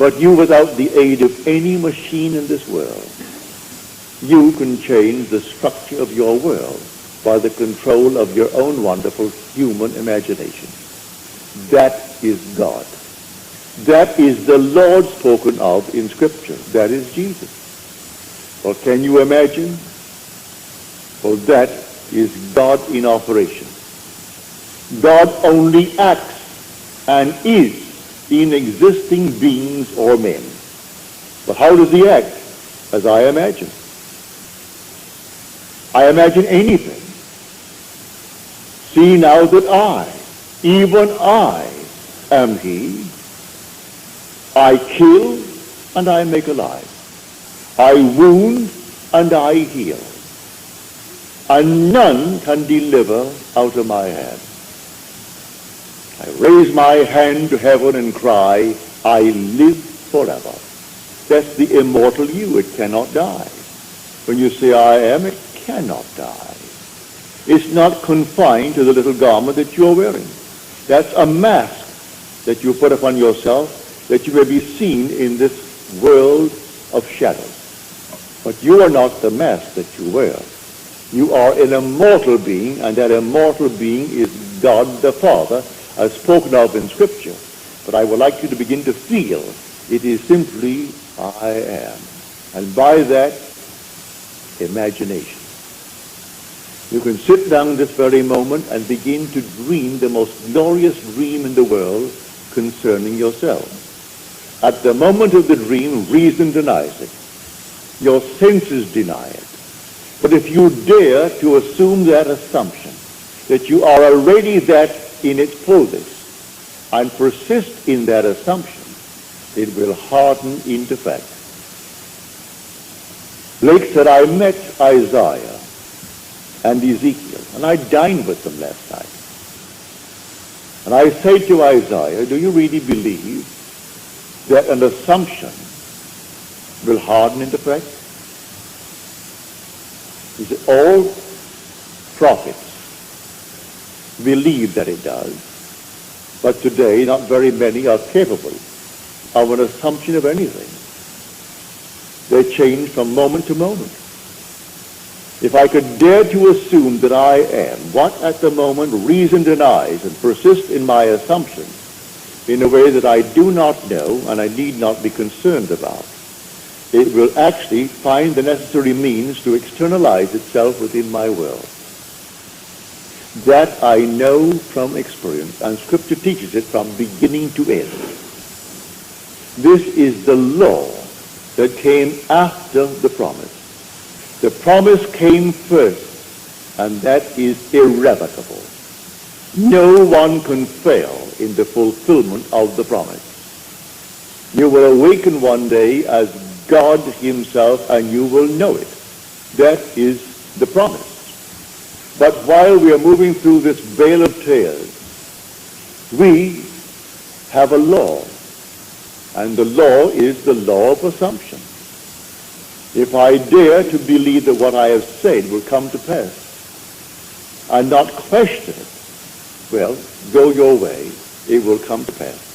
But you, without the aid of any machine in this world, you can change the structure of your world by the control of your own wonderful human imagination. That is God. That is the Lord spoken of in Scripture. That is Jesus. Well, can you imagine? Well, that is God in operation. God only acts and is in existing beings or men. But how does he act? As I imagine. I imagine anything. See now that I, even I, am he. I kill and I make alive. I wound and I heal. And none can deliver out of my hand. I raise my hand to heaven and cry, I live forever. That's the immortal you. It cannot die. When you say I am, it cannot die. It's not confined to the little garment that you're wearing. That's a mask that you put upon yourself that you may be seen in this world of shadows. But you are not the mask that you wear. You are an immortal being, and that immortal being is God the Father, as spoken of in Scripture. But I would like you to begin to feel it is simply I am. And by that, imagination. You can sit down this very moment and begin to dream the most glorious dream in the world concerning yourself. At the moment of the dream, reason denies it. Your senses deny it. But if you dare to assume that assumption, that you are already that in its fullness, and persist in that assumption, it will harden into fact. Blake said, I met Isaiah and Ezekiel, and I dined with them last night. And I say to Isaiah, do you really believe that an assumption will harden into fact? He said, all prophets believe that it does, but today not very many are capable of an assumption of anything. They change from moment to moment. If I could dare to assume that I am what at the moment reason denies and persist in my assumptions in a way that I do not know and I need not be concerned about, it will actually find the necessary means to externalize itself within my world. That I know from experience, and Scripture teaches it from beginning to end. This is the law that came after the promise. The promise came first, and that is irrevocable. No one can fail in the fulfillment of the promise. You will awaken one day as God himself, and you will know it. That is the promise. But while we are moving through this vale of tears, we have a law. And the law is the law of assumption. If I dare to believe that what I have said will come to pass and not question it, well, go your way, it will come to pass.